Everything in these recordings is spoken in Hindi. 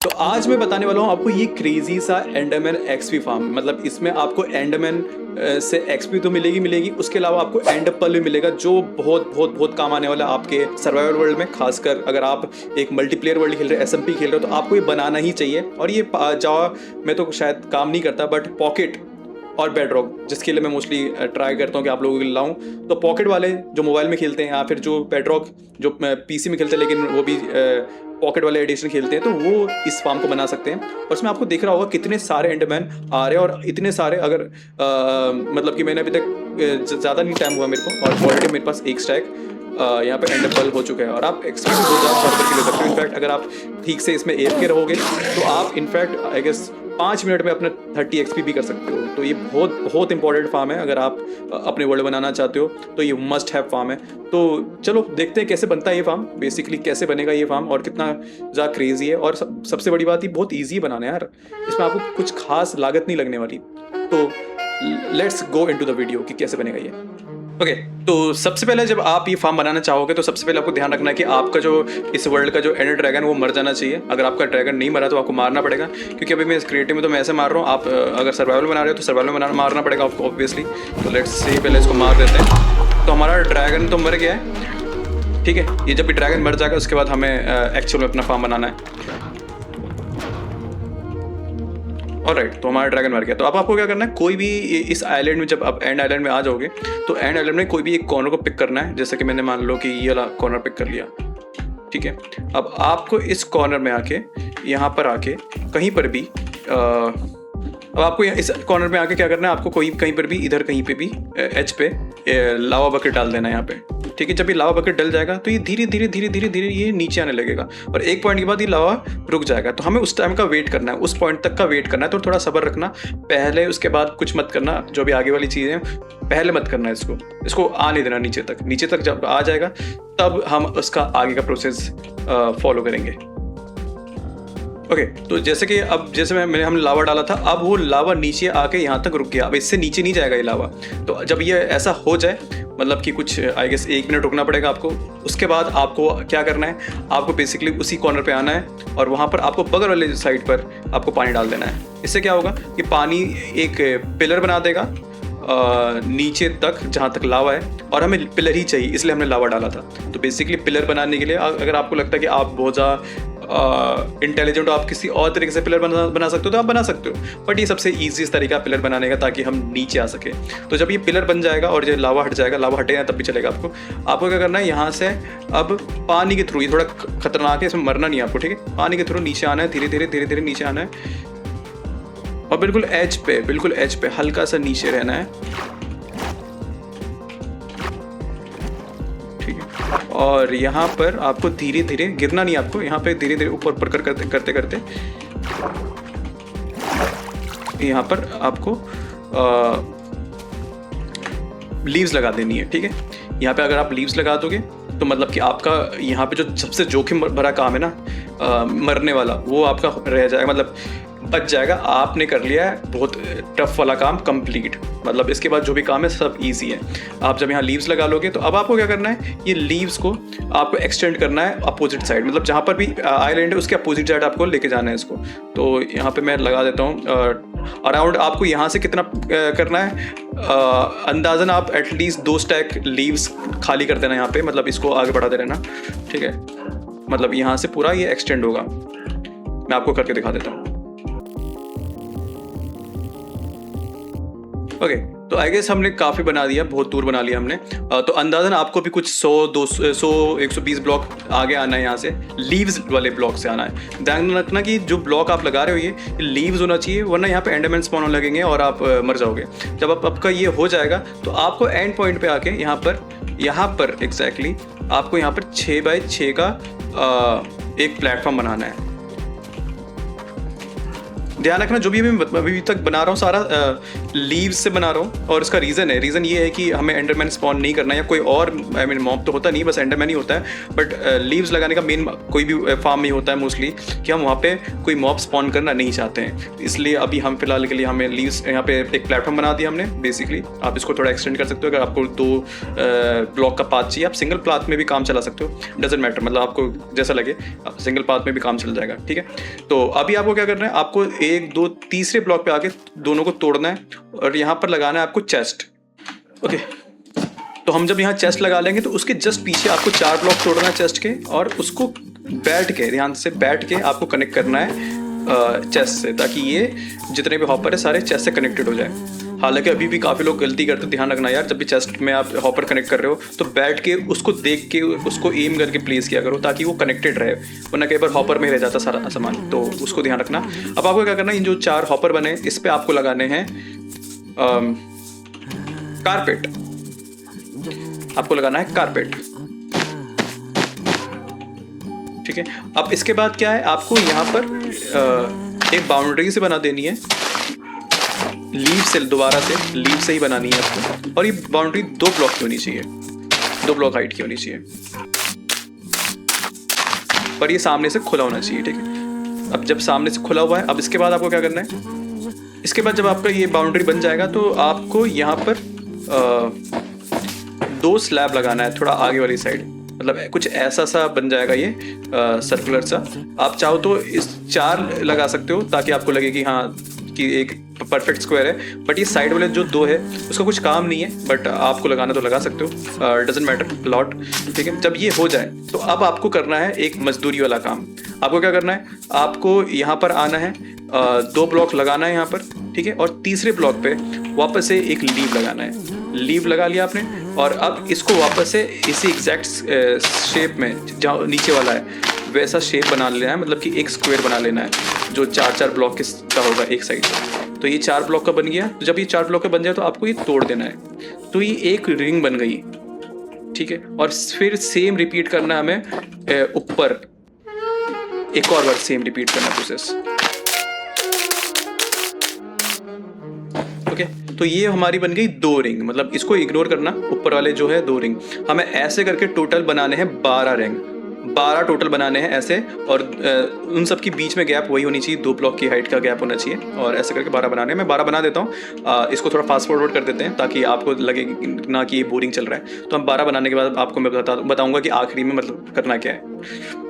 तो आज मैं बताने वाला हूँ आपको ये क्रेजी सा एंडरमैन एक्सपी फार्म। मतलब इसमें आपको एंडरमैन से एक्सपी तो मिलेगी, उसके अलावा आपको एंड पर्ल भी मिलेगा, जो बहुत बहुत बहुत काम आने वाला है आपके सर्वाइवल वर्ल्ड में। खासकर अगर आप एक मल्टीप्लेयर वर्ल्ड खेल रहे हो, एसएमपी खेल रहे हो, तो आपको ये बनाना ही चाहिए। और ये जावा में तो शायद काम नहीं करता, बट पॉकेट और बेडरॉक, जिसके लिए मैं मोस्टली ट्राई करता हूँ कि आप लोगों के लिए लाऊं, तो पॉकेट वाले जो मोबाइल में खेलते हैं या फिर जो बेडरॉक जो पीसी में खेलते हैं लेकिन वो भी पॉकेट वाले एडिशन खेलते हैं, तो वो इस फार्म को बना सकते हैं। और उसमें आपको दिख रहा होगा कितने सारे एंडरमैन आ रहे हैं, और इतने सारे अगर मतलब कि मैंने अभी तक ज़्यादा नहीं टाइम हुआ मेरे को, और ऑलरेडी मेरे पास एक स्टैक यहाँ पे एंड पर्ल हो चुका है। और आप एक्सपी भी 2000 करके ले सकते हो। इनफैक्ट अगर आप ठीक से इसमें एफ के रहोगे तो आप इनफैक्ट आई गेस 5 मिनट में अपना 30 एक्सपी भी कर सकते हो। तो ये बहुत बहुत इंपॉर्टेंट फार्म है। अगर आप अपने वर्ल्ड बनाना चाहते हो तो ये मस्ट हैव फार्म है। तो चलो देखते हैं कैसे बनता है ये फार्म, बेसिकली कैसे बनेगा ये फार्म और कितना ज़्यादा क्रेजी है। और सबसे बड़ी बात, ये बहुत ईजी बनाना है यार, इसमें आपको कुछ खास लागत नहीं लगने वाली। तो let's go into the video कि कैसे बनेगा ये। ओके, तो सबसे पहले जब आप ये फार्म बनाना चाहोगे तो सबसे पहले आपको ध्यान रखना है कि आपका जो इस वर्ल्ड का जो एंडर ड्रैगन वो मर जाना चाहिए। अगर आपका ड्रैगन नहीं मरा तो आपको मारना पड़ेगा, क्योंकि अभी मैं इस क्रिएटिव में तो मैं ऐसे मार रहा हूँ। आप अगर सर्वाइवल बना रहे हो तो सर्वाइवल में मारना पड़ेगा आपको ऑब्वियसली। तो लेट्स से पहले इसको मार देते हैं। तो हमारा ड्रैगन तो मर गया है, ठीक है। ये जब भी ड्रैगन मर जाएगा उसके बाद हमें एक्चुअल में अपना फार्म बनाना है। ऑलराइट, तो हमारा ड्रैगन मर गया। तो अब आपको क्या करना है, कोई भी इस आइलैंड में जब आप एंड आइलैंड में आ जाओगे तो एंड आइलैंड में कोई भी एक कॉर्नर को पिक करना है। जैसे कि मैंने मान लो कि ये वाला कॉर्नर पिक कर लिया, ठीक है। अब आपको इस कॉर्नर में आके यहाँ पर आके कहीं पर भी अब आपको इस कॉर्नर में आके क्या करना है, आपको कोई कहीं पर भी इधर कहीं पे भी एच पे लावा बकेट डाल देना है यहाँ पे, ठीक है। जब ये लावा बकेट डल जाएगा तो ये धीरे धीरे ये नीचे आने लगेगा, और एक पॉइंट के बाद ये लावा रुक जाएगा। तो हमें उस टाइम का वेट करना है, उस पॉइंट तक का वेट करना है। तो थोड़ा सब्र रखना पहले, उसके बाद कुछ मत करना। जो भी आगे वाली चीज़ें पहले मत करना, इसको आने देना नीचे तक जब आ जाएगा तब हम उसका आगे का प्रोसेस फॉलो करेंगे। ओके, तो जैसे कि अब मैंने हमने लावा डाला था, अब वो लावा नीचे आके यहाँ तक रुक गया। अब इससे नीचे नहीं जाएगा ये लावा। तो जब ये ऐसा हो जाए, मतलब कि कुछ आई गेस 1 मिनट रुकना पड़ेगा आपको। उसके बाद आपको क्या करना है, आपको बेसिकली उसी कॉर्नर पे आना है और वहाँ पर आपको बगल वाले साइड पर आपको पानी डाल देना है। इससे क्या होगा कि पानी एक पिलर बना देगा नीचे तक जहाँ तक लावा है, और हमें पिलर ही चाहिए इसलिए हमने लावा डाला था। तो बेसिकली पिलर बनाने के लिए अगर आपको लगता है कि आप बहुत ज़्यादा इंटेलिजेंट हो, आप किसी और तरीके से पिलर बना सकते हो तो आप बना सकते हो, बट ये सबसे ईजीएस्ट तरीका पिलर बनाने का, ताकि हम नीचे आ सके। तो जब ये पिलर बन जाएगा और ये लावा हट जाएगा, लावा हटेगा तब भी चलेगा। आपको क्या करना है, यहाँ से अब पानी के थ्रू, ये थोड़ा खतरनाक है, इसमें मरना नहीं है आपको, ठीक है। पानी के थ्रू नीचे आना है, धीरे धीरे नीचे आना है, और बिल्कुल एज पे हल्का सा नीचे रहना है, ठीक है। और यहाँ पर आपको धीरे धीरे गिरना नहीं, आपको यहाँ पे धीरे धीरे ऊपर करते यहाँ पर आपको लीव्स लगा देनी है, ठीक है। यहाँ पे अगर आप लीव्स लगा दोगे तो मतलब कि आपका यहाँ पे जो सबसे जोखिम भरा काम है ना मरने वाला, वो आपका रह जाएगा, मतलब बच जाएगा। आपने कर लिया है बहुत टफ वाला काम कंप्लीट। मतलब इसके बाद जो भी काम है सब इजी है। आप जब यहाँ लीव्स लगा लोगे तो अब आपको क्या करना है, ये लीव्स को आपको एक्सटेंड करना है अपोजिट साइड, मतलब जहाँ पर भी आइलैंड है उसके अपोजिट साइड आपको लेके जाना है इसको। तो यहाँ पे मैं लगा देता हूँ अराउंड, आपको यहाँ से कितना करना है अंदाज़न आप एटलीस्ट 2 स्टैक लीव्स खाली कर देना यहाँ पे, मतलब इसको आगे बढ़ाते रहना, ठीक है। मतलब यहाँ से पूरा ये एक्सटेंड होगा। मैं आपको करके दिखा देता हूँ। ओके, तो आई गेस हमने काफ़ी बना दिया, बहुत दूर बना लिया हमने। तो अंदाज़न आपको भी कुछ 100-120 ब्लॉक आगे आना है, यहाँ से लीव्स वाले ब्लॉक से आना है। ध्यान रखना कि जो ब्लॉक आप लगा रहे हो ये लीव्स होना चाहिए, वरना यहाँ पे एंडरमैन स्पॉन होने लगेंगे और आप मर जाओगे। जब आपका ये हो जाएगा तो आपको एंड पॉइंट पे आके यहाँ पर एग्जैक्टली आपको यहाँ पर 6x6 का एक प्लेटफॉर्म बनाना है। ध्यान रखना जो भी मैं अभी तक बना रहा हूँ सारा लीव्स से बना रहा हूँ, और इसका रीज़न ये है कि हमें एंडरमैन स्पॉन नहीं करना है, या कोई और मॉब तो होता नहीं, बस एंडरमैन ही होता है। बट लीव्स लगाने का मेन कोई भी फार्म में होता है मोस्टली कि हम वहाँ पे कोई मॉब स्पॉन करना नहीं चाहते हैं। इसलिए अभी हम फिलहाल के लिए हमें लीव्स यहाँ पे एक प्लेटफॉर्म बना दिया हमने बेसिकली। आप इसको थोड़ा एक्सटेंड कर सकते हो, अगर आपको 2 ब्लॉक का पाथ चाहिए आप सिंगल पाथ में भी काम चला सकते हो, डजेंट मैटर, मतलब आपको जैसा लगे सिंगल पाथ में भी काम चल जाएगा, ठीक है। तो अभी आपको क्या करना है, आपको 1 2 तीसरे ब्लॉक पे आके दोनों को तोड़ना है और यहाँ पर लगाना है आपको चेस्ट। ओके, तो हम जब यहाँ चेस्ट लगा लेंगे तो उसके जस्ट पीछे आपको 4 ब्लॉक तोड़ना है चेस्ट के, और उसको बैठ के ध्यान से बैठ के आपको कनेक्ट करना है चेस्ट से, ताकि ये जितने भी हॉपर है सारे चेस्ट से कनेक्टेड हो जाए। हालांकि अभी भी काफ़ी लोग गलती करते हैं, ध्यान रखना यार, जब भी चेस्ट में आप हॉपर कनेक्ट कर रहे हो तो बैठ के उसको देख के उसको एम करके प्लेस किया करो ताकि वो कनेक्टेड रहे, वरना कई बार हॉपर में रह जाता सारा सामान, तो उसको ध्यान रखना। अब आपको क्या करना है, इन जो 4 हॉपर बने इस पर आपको लगाने हैं कारपेट, आपको लगाना है कारपेट, ठीक है। अब इसके बाद क्या है, आपको यहाँ पर एक बाउंड्री से बना देनी है, लीव से दोबारा से लीव से ही बनानी है आपको, और ये बाउंड्री 2 ब्लॉक की होनी चाहिए, 2 ब्लॉक हाइट की होनी चाहिए, पर ये सामने से खुला होना चाहिए, ठीक है। अब जब सामने से खुला हुआ है, अब इसके बाद आपको क्या करना है, इसके बाद जब आपका ये बाउंड्री बन जाएगा तो आपको यहाँ पर 2 स्लैब लगाना है थोड़ा आगे वाली साइड, मतलब कुछ ऐसा सा बन जाएगा ये सर्कुलर सा। आप चाहो तो इस 4 लगा सकते हो ताकि आपको लगे कि हाँ कि एक परफेक्ट स्क्वायर है, बट ये साइड वाले जो 2 है उसका कुछ काम नहीं है, बट आपको लगाना तो लगा सकते हो, डजेंट मैटर लॉट, ठीक है। जब ये हो जाए तो अब आपको करना है एक मजदूरी वाला काम। आपको क्या करना है, आपको यहाँ पर आना है, 2 ब्लॉक लगाना है यहाँ पर, ठीक है, और तीसरे ब्लॉक पे वापस से एक लीव लगाना है। लीव लगा लिया आपने, और अब इसको वापस से इसी एग्जैक्ट शेप में जहाँ नीचे वाला है वैसा शेप बना लेना है, मतलब कि एक स्क्वायर बना लेना है जो 4-4 ब्लॉक का होगा एक साइड से। तो ये 4 ब्लॉक का बन गया, तो जब ये 4 ब्लॉक का बन जाए तो आपको ये तोड़ देना है, तो ये एक रिंग बन गई, ठीक है। और फिर सेम रिपीट करना है हमें ऊपर, एक और बार सेम रिपीट करना प्रोसेस, ओके। तो ये हमारी बन गई 2 रिंग, मतलब इसको इग्नोर करना, ऊपर वाले जो है 2 रिंग, हमें ऐसे करके टोटल बनाने हैं 12 रिंग, 12 टोटल बनाने हैं ऐसे, और उन सब के बीच में गैप वही होनी चाहिए, 2 ब्लॉक की हाइट का गैप होना चाहिए, और ऐसे करके 12 बनाने हैं। मैं 12 बना देता हूँ, इसको थोड़ा फास्ट फॉरवर्ड कर देते हैं ताकि आपको लगे ना कि ये बोरिंग चल रहा है। तो हम 12 बनाने के बाद आपको मैं बताऊँगा कि आखिरी में मतलब करना क्या है।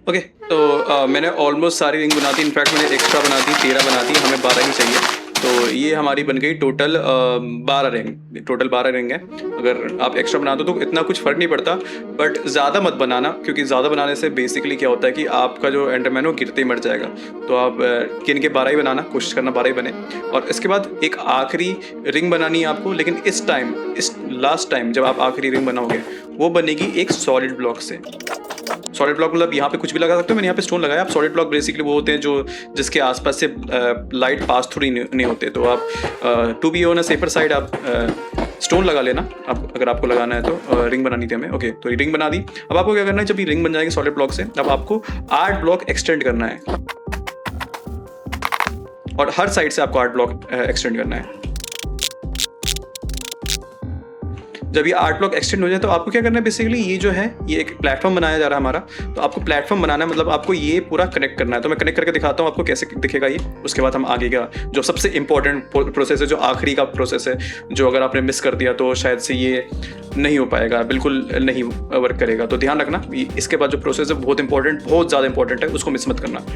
ओके, तो मैंने ऑलमोस्ट सारी रिंग बना दी, इनफैक्ट मैंने एक्स्ट्रा बना दी, 13 बना दी, हमें 12 ही चाहिए। तो ये हमारी बन गई टोटल 12 रिंग, टोटल 12 रिंग है। अगर आप एक्स्ट्रा बना दो तो इतना कुछ फ़र्क नहीं पड़ता, बट ज़्यादा मत बनाना, क्योंकि ज़्यादा बनाने से बेसिकली क्या होता है कि आपका जो एंडरमैन हो गिरते ही मर जाएगा। तो आप किन के 12 ही बनाना, कोशिश करना 12 ही बने। और इसके बाद एक आखिरी रिंग बनानी है आपको, लेकिन इस लास्ट टाइम जब आप आखिरी रिंग बनाओगे वो बनेगी एक सॉलिड ब्लॉक से। सॉलिड ब्लॉक मतलब यहाँ पे कुछ भी लगा सकते हो, मैंने यहाँ पे स्टोन लगाया। आप सॉलिड ब्लॉक बेसिकली वो होते हैं जो जिसके आसपास से लाइट पास थ्रू नहीं होते, तो आप to be on a safer side आप स्टोन लगा लेना, आप अगर आपको लगाना है तो। रिंग बनानी थी हमें, ओके, तो ये रिंग बना दी। अब आपको क्या करना है, जब ये रिंग बन जाएगी सॉलिड ब्लॉक से, अब आपको 8 ब्लॉक एक्सटेंड करना है, और हर साइड से आपको 8 ब्लॉक एक्सटेंड करना है। जब ये 8 ब्लॉक एक्सटेंड हो जाए तो आपको क्या करना है, बेसिकली ये जो है ये एक प्लेटफॉर्म बनाया जा रहा है हमारा, तो आपको प्लेटफॉर्म बनाना है, मतलब आपको ये पूरा कनेक्ट करना है। तो मैं कनेक्ट करके दिखाता हूँ आपको कैसे दिखेगा ये। उसके बाद हम आगे का जो सबसे इंपॉर्टेंट प्रोसेस है, जो आखिरी का प्रोसेस है, जो अगर आपने मिस कर दिया तो शायद से ये नहीं हो पाएगा, बिल्कुल नहीं वर्क करेगा। तो ध्यान रखना, इसके बाद जो प्रोसेस है बहुत इंपॉर्टेंट, बहुत ज़्यादा इंपॉर्टेंट है, उसको मिस मत करना।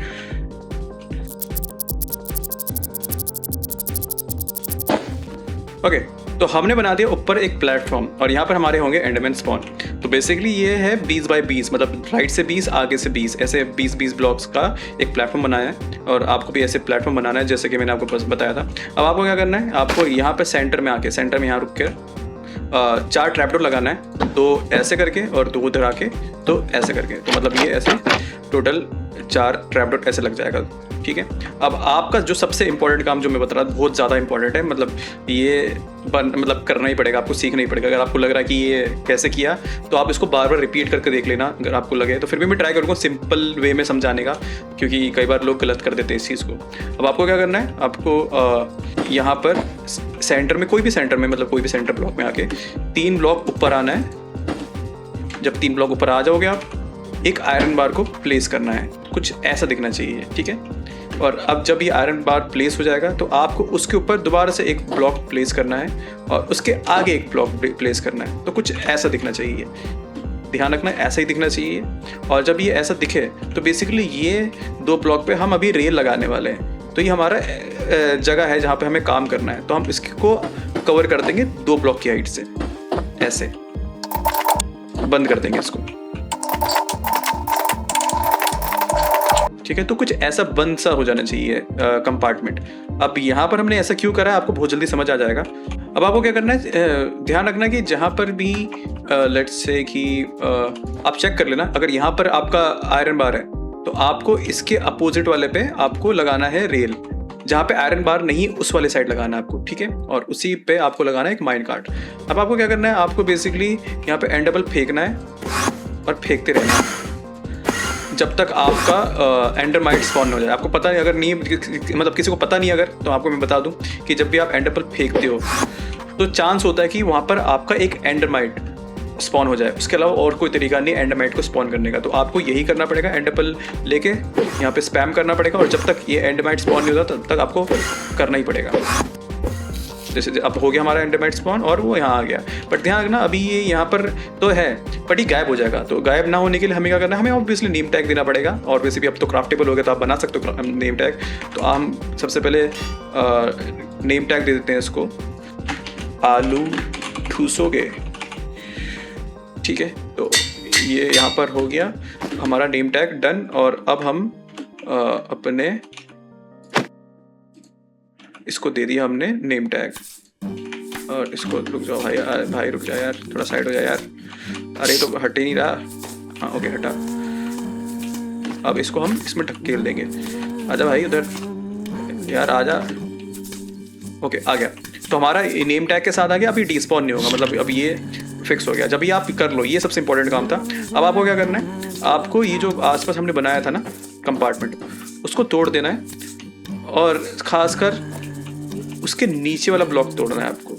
ओके, तो हमने बना दिया ऊपर एक प्लेटफॉर्म, और यहाँ पर हमारे होंगे एंडरमैन स्पॉन। तो बेसिकली ये है 20 बाई 20, मतलब राइट से 20 आगे से 20, ऐसे 20-20 ब्लॉक्स का एक प्लेटफॉर्म बनाया है, और आपको भी ऐसे प्लेटफॉर्म बनाना है जैसे कि मैंने आपको बस बताया था। अब आपको क्या करना है, आपको यहाँ पर सेंटर में आके, सेंटर में यहाँ रुक कर 4 ट्रैपडोर लगाना है, 2 ऐसे करके और 2 उधर आके, तो ऐसे करके, तो मतलब ये ऐसे टोटल 4 ट्रैप डॉट ऐसे लग जाएगा, ठीक है। अब आपका जो सबसे इंपॉर्टेंट काम जो मैं बता रहा हूँ बहुत ज़्यादा इंपॉर्टेंट है, मतलब ये मतलब करना ही पड़ेगा आपको, सीखना ही पड़ेगा। अगर आपको लग रहा है कि ये कैसे किया तो आप इसको बार बार रिपीट करके देख लेना अगर आपको लगे तो। फिर भी मैं ट्राई करूँगा सिंपल वे में समझाने का, क्योंकि कई बार लोग गलत कर देते हैं इस चीज़ को। अब आपको क्या करना है, आपको यहाँ पर सेंटर में, कोई भी सेंटर में, मतलब कोई भी सेंटर ब्लॉक में आके 3 ब्लॉक ऊपर आना है। जब 3 ब्लॉक ऊपर आ जाओगे आप एक आयरन बार को प्लेस करना है, कुछ ऐसा दिखना चाहिए, ठीक है। और अब जब ये आयरन बार प्लेस हो जाएगा तो आपको उसके ऊपर दोबारा से एक ब्लॉक प्लेस करना है और उसके आगे एक ब्लॉक प्लेस करना है, तो कुछ ऐसा दिखना चाहिए। ध्यान रखना ऐसा ही दिखना चाहिए। और जब ये ऐसा दिखे तो बेसिकली ये 2 ब्लॉक पे हम अभी रेल लगाने वाले हैं, तो ये हमारा जगह है जहाँ पे हमें काम करना है। तो हम इसको कवर कर देंगे 2 ब्लॉक की हाइट से, ऐसे बंद कर देंगे इसको, ठीक है। तो कुछ ऐसा बंद सा हो जाना चाहिए कंपार्टमेंट। अब यहाँ पर हमने ऐसा क्यों करा है आपको बहुत जल्दी समझ आ जाएगा। अब आपको क्या करना है, ध्यान रखना कि जहाँ पर भी लेट्स से कि आप चेक कर लेना, अगर यहाँ पर आपका आयरन बार है तो आपको इसके अपोजिट वाले पे आपको लगाना है रेल, जहाँ पे आयरन बार नहीं उस वाले साइड लगाना है आपको, ठीक है। और उसी पे आपको लगाना है एक माइन कार्ट। अब आपको क्या करना है, आपको बेसिकली यहाँ पे एंडेबल फेंकना है और फेंकते रहना है जब तक आपका एंडरमाइट स्पॉन हो जाए। आपको पता नहीं, अगर नहीं मतलब किसी को पता नहीं अगर, तो आपको मैं बता दूं कि जब भी आप एंडरपल फेंकते हो तो चांस होता है कि वहाँ पर आपका एक एंडरमाइट स्पॉन हो जाए। उसके अलावा और कोई तरीका नहीं एंडरमाइट को स्पॉन करने का। तो आपको यही करना पड़ेगा, एंडरपल लेके यहाँ पे स्पैम करना पड़ेगा और जब तक ये एंडरमाइट स्पॉन नहीं होता तब तक आपको करना ही पड़ेगा। जैसे अब हो गया हमारा एंडरमाइट स्पॉन और वो यहाँ आ गया, बट ध्यान रखना अभी ये यहाँ पर तो है बट ये गायब हो जाएगा। तो गायब ना होने के लिए हमें क्या करना है, हमें ऑब्वियसली नेम टैग देना पड़ेगा। और वैसे भी अब तो क्राफ्टेबल हो गया तो आप बना सकते हो नेम टैग। तो हम सबसे पहले नेम टैग दे देते हैं इसको, आलू ठूसोगे, ठीक है। तो ये यहाँ पर हो गया हमारा नेम टैग डन। और अब हम अपने इसको दे दिया हमने नेम टैग, और इसको रुक जाओ भाई रुक जा यार, थोड़ा साइड हो जा यार, अरे तो हट ही नहीं रहा। हाँ ओके हटा। अब इसको हम इसमें ढकेल देंगे, आजा भाई उधर यार आजा। ओके आ गया। तो हमारा नेम टैग के साथ आ गया। अभी डिस्पॉन नहीं होगा, मतलब अब ये फिक्स हो गया। जब ये आप कर लो, ये सबसे इंपॉर्टेंट काम था। अब आपको क्या करना है, आपको ये जो आसपास हमने बनाया था ना कंपार्टमेंट, उसको तोड़ देना है और खासकर उसके नीचे वाला ब्लॉक तोड़ना है आपको।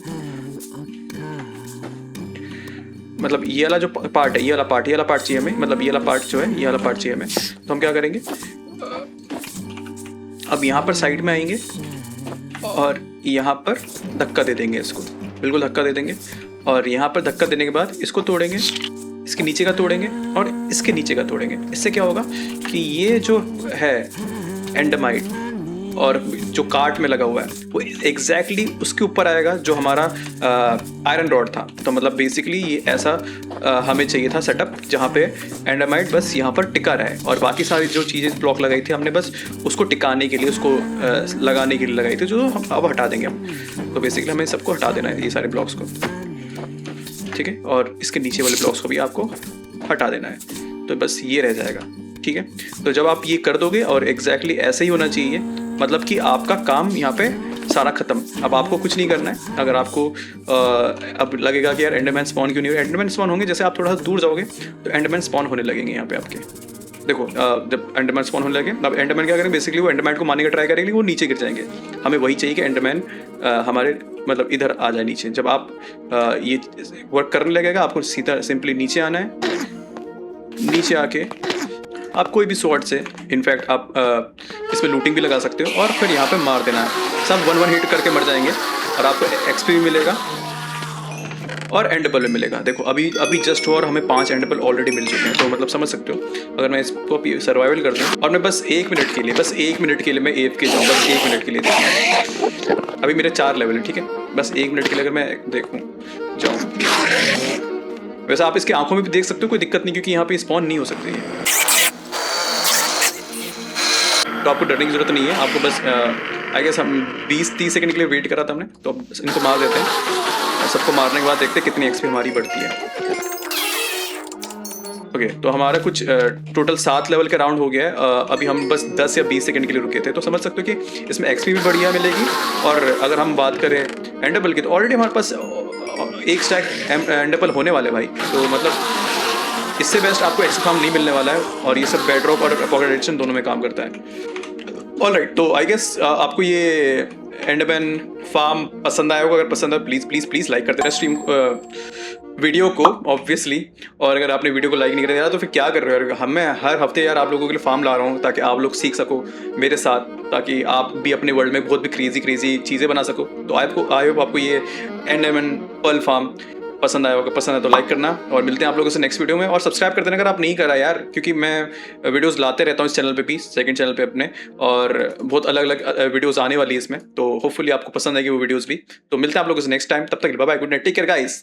मतलब ये वाला जो पार्ट है, ये वाला पार्ट चाहिए हमें, मतलब ये वाला पार्ट जो है, ये वाला पार्ट चाहिए हमें। तो हम क्या करेंगे, अब यहाँ पर साइड में आएंगे और यहाँ पर धक्का दे देंगे इसको, बिल्कुल धक्का दे देंगे। और यहाँ पर धक्का देने के बाद इसको तोड़ेंगे, इसके नीचे का तोड़ेंगे और इसके नीचे का तोड़ेंगे। इससे क्या होगा कि ये जो है एंडमाइट और जो काट में लगा हुआ है वो एग्जैक्टली उसके ऊपर आएगा जो हमारा आयरन रॉड था। तो मतलब बेसिकली ये ऐसा हमें चाहिए था सेटअप जहाँ पे एंडमाइट बस यहाँ पर टिका रहे, और बाकी सारी जो चीज़ें ब्लॉक लगाई थी हमने बस उसको टिकाने के लिए, उसको लगाने के लिए लगाई थी, जो हम अब हटा देंगे हम। तो बेसिकली हमें सबको हटा देना है, ये सारे ब्लॉक्स को, ठीक है। और इसके नीचे वाले ब्लॉक्स को भी आपको हटा देना है, तो बस ये रह जाएगा, ठीक है। तो जब आप ये कर दोगे, और एग्जैक्टली ऐसे ही होना चाहिए, मतलब कि आपका काम यहाँ पे सारा खत्म। अब आपको कुछ नहीं करना है। अगर आपको अब लगेगा कि यार एंडरमैन स्पॉन क्यों नहीं हो, एंडरमैन स्पॉन होंगे जैसे आप थोड़ा सा दूर जाओगे तो एंडरमैन स्पॉन होने लगेंगे यहाँ पे आपके। देखो जब एंडरमैन स्पॉन होने लगे, अब एंडरमैन क्या करेंगे, बेसिकली वो एंडरमैन को मारने का ट्राई करेंगे, वो नीचे गिर जाएंगे। हमें वही चाहिए कि एंडरमैन हमारे मतलब इधर आ जाए नीचे। जब आप ये वर्क करने लगेगा, आपको सीधा सिंपली नीचे आना है। नीचे आके आप कोई भी स्वॉर्ड से, इनफैक्ट आप इसमें लूटिंग भी लगा सकते हो, और फिर यहाँ पे मार देना है। सब 1-1 हिट करके मर जाएंगे और आपको एक्सपी भी मिलेगा और एंडेबल भी मिलेगा। देखो अभी जस्ट और हमें 5 एंडेबल ऑलरेडी मिल चुके हैं। तो मतलब समझ सकते हो, अगर मैं इसको अभी सर्वाइवल कर दूँ और मैं बस 1 मिनट के लिए मैं AFK जाऊँ, बस 1 मिनट के लिए देखूँ। अभी मेरे 4 लेवल है, ठीक है। बस 1 मिनट के लिए अगर मैं देखूँ जाऊँ। वैसे आप इसकी आंखों में भी देख सकते हो, कोई दिक्कत नहीं, क्योंकि यहाँ पे स्पॉन नहीं हो सकती है। तो आपको डरने की जरूरत नहीं है। आपको बस आई गेस हम 20-30 सेकंड के लिए वेट करा था हमने, तो अब इनको मार देते हैं। और सबको मारने के बाद देखते हैं कितनी एक्सपी हमारी बढ़ती है। ओके तो हमारा कुछ टोटल 7 लेवल का राउंड हो गया है। अभी हम बस 10 या 20 सेकंड के लिए रुके थे, तो समझ सकते हो कि इसमें एक्सपी भी बढ़िया मिलेगी। और अगर हम बात करें एंडेबल की, तो ऑलरेडी हमारे पास एक स्टैक एंडेबल होने वाले भाई, तो मतलब इससे बेस्ट आपको एक्स फार्म नहीं मिलने वाला है। और ये सब बेडरॉक और पॉकेट एडिशन दोनों में काम करता है। ऑलराइट, तो आई गेस आपको ये एंडमैन फार्म पसंद आया होगा। अगर पसंद है प्लीज़ प्लीज़ प्लीज़ लाइक कर देना स्ट्रीम वीडियो को ऑब्वियसली। और अगर आपने वीडियो को लाइक नहीं कर दिया तो फिर क्या कर रहे हो। हमें हर हफ्ते यार आप लोगों के लिए फार्म ला रहा हूँ ताकि आप लोग सीख सको मेरे साथ, ताकि आप भी अपने वर्ल्ड में बहुत भी क्रेजी चीज़ें बना सको। तो आई होप आपको ये एंडमैन पर्ल फार्म पसंद आया होगा। पसंद है तो लाइक करना, और मिलते हैं आप लोगों से नेक्स्ट वीडियो में। और सब्सक्राइब कर देना अगर आप नहीं करा यार, क्योंकि मैं वीडियोस लाते रहता हूँ इस चैनल पे भी, सेकंड चैनल पे अपने, और बहुत अलग अलग वीडियोस आने वाली है इसमें। तो होपफुली आपको पसंद आएगी वो वीडियोस भी। तो मिलते हैं आप लोगों से नेक्स्ट टाइम, तब तक bye bye, good night, take care guys.